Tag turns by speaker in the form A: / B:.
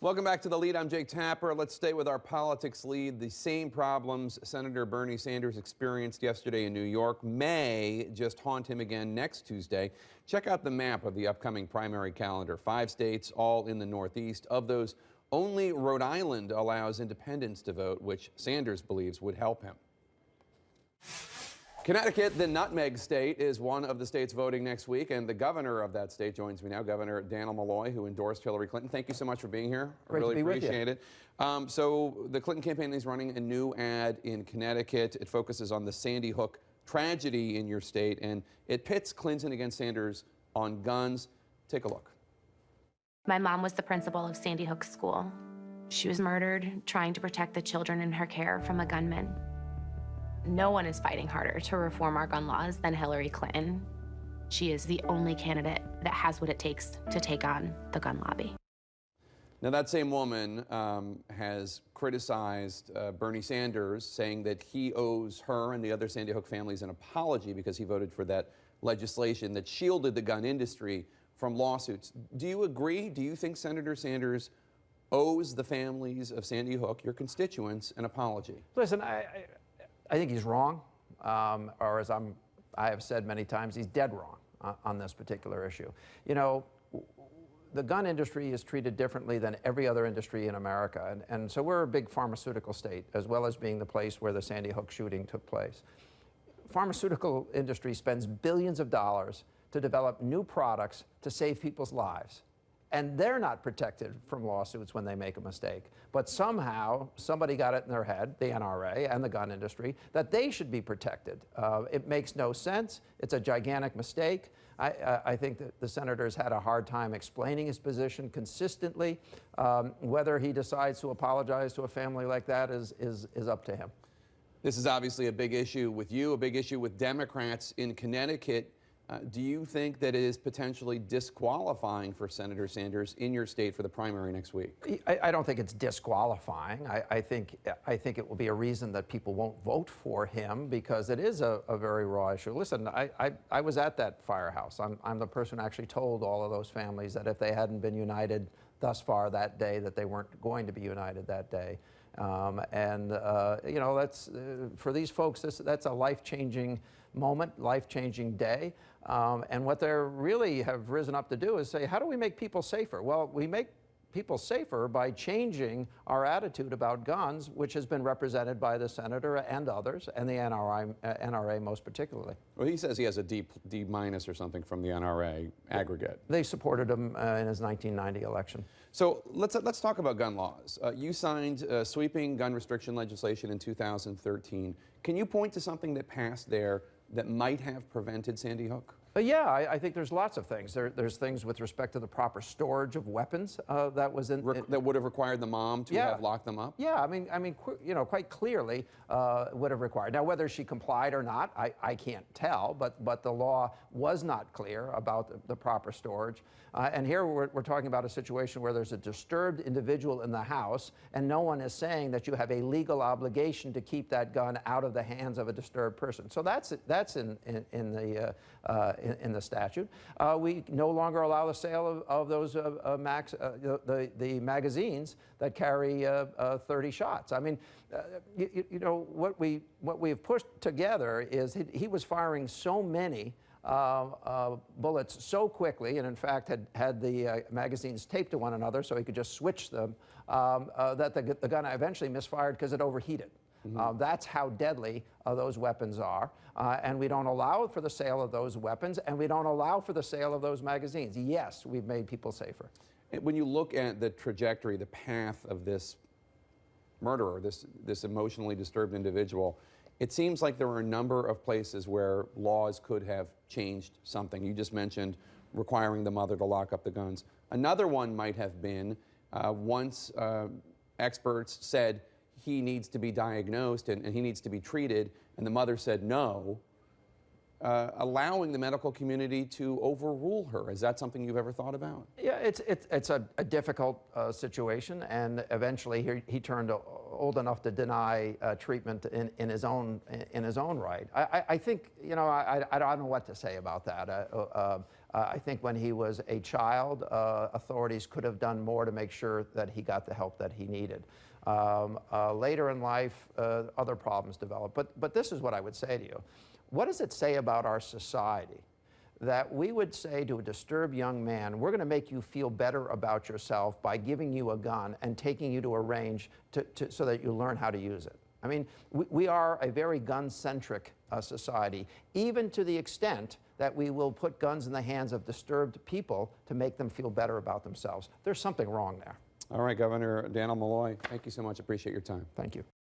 A: Welcome back to The Lead. I'm Jake Tapper. Let's stay with our politics lead. The same problems Senator Bernie Sanders experienced yesterday in New York may just haunt him again next Tuesday. Check out the map of the upcoming primary calendar. 5 states, all in the Northeast. Of those, only Rhode Island allows independents to vote, which Sanders believes would help him. Connecticut, the nutmeg state, is one of the states voting next week, and the governor of that state joins me now, Governor Dannel Malloy, who endorsed Hillary Clinton. Thank you so much for being here.
B: Great
A: I really
B: to be
A: appreciate it. So the Clinton campaign is running a new ad in Connecticut. It focuses on the Sandy Hook tragedy in your state, and it pits Clinton against Sanders on guns. Take a look.
C: My mom was the principal of Sandy Hook School. She was murdered trying to protect the children in her care from a gunman. No one is fighting harder to reform our gun laws than Hillary Clinton. She is the only candidate that has what it takes to take on the gun lobby.
A: Now, that same woman has criticized Bernie Sanders, saying that he owes her and the other Sandy Hook families an apology because he voted for that legislation that shielded the gun industry from lawsuits. Do you agree? Do you think Senator Sanders owes the families of Sandy Hook, your constituents, an apology?
B: Listen, I think he's wrong, or as I have said many times, he's dead wrong on this particular issue. You know, the gun industry is treated differently than every other industry in America, and so we're a big pharmaceutical state, as well as being the place where the Sandy Hook shooting took place. Pharmaceutical industry spends billions of dollars to develop new products to save people's lives. And they're not protected from lawsuits when they make a mistake. But somehow, somebody got it in their head, the NRA and the gun industry, that they should be protected. It makes no sense. It's a gigantic mistake. I think that the senator's had a hard time explaining his position consistently. Whether he decides to apologize to a family like that is up to him.
A: This is obviously a big issue with you, a big issue with Democrats in Connecticut. Do you think that it is potentially disqualifying for Senator Sanders in your state for the primary next week?
B: I don't think it's disqualifying. I think it will be a reason that people won't vote for him because it is a very raw issue. Listen, I was at that firehouse. I'm the person who actually told all of those families that if they hadn't been united thus far that day, that they weren't going to be united that day. You know, that's for these folks, that's a life-changing moment, life-changing day. And what they really have risen up to do is say, how do we make people safer? Well, we make people safer by changing our attitude about guns, which has been represented by the senator and others, and the NRA most particularly.
A: Well, he says he has a D minus or something from the NRA aggregate.
B: They supported him in his 1990 election.
A: So let's talk about gun laws. You signed sweeping gun restriction legislation in 2013. Can you point to something that passed there that might have prevented Sandy Hook?
B: Yeah, I think there's lots of things. There's things with respect to the proper storage of weapons that was in
A: that would have required the mom to have locked them up.
B: Yeah, I mean, you know, quite clearly would have required. Now, whether she complied or not, I can't tell. But the law was not clear about the proper storage. And here we're talking about a situation where there's a disturbed individual in the house, and no one is saying that you have a legal obligation to keep that gun out of the hands of a disturbed person. So that's in the statute. We no longer allow the sale of those the magazines that carry 30 shots. I mean, you know, what we've pushed together is he was firing so many bullets so quickly, and in fact had the magazines taped to one another so he could just switch them, that the gun eventually misfired because it overheated. That's how deadly those weapons are. And we don't allow for the sale of those weapons, and we don't allow for the sale of those magazines. Yes, we've made people safer.
A: When you look at the trajectory, the path of this murderer, this emotionally disturbed individual, it seems like there are a number of places where laws could have changed something. You just mentioned requiring the mother to lock up the guns. Another one might have been once experts said he needs to be diagnosed and he needs to be treated, and the mother said no, allowing the medical community to overrule her. Is that something you've ever thought about?
B: Yeah, it's a difficult situation, and eventually he turned old enough to deny treatment in his own right. I think, you know, I don't know what to say about that. I think when he was a child, authorities could have done more to make sure that he got the help that he needed. Later in life, other problems developed. But this is what I would say to you. What does it say about our society that we would say to a disturbed young man, we're going to make you feel better about yourself by giving you a gun and taking you to a range so that you learn how to use it? I mean, we are a very gun-centric society, even to the extent that we will put guns in the hands of disturbed people to make them feel better about themselves. There's something wrong there.
A: All right, Governor Dannel Malloy, thank you so much. Appreciate your time.
B: Thank you.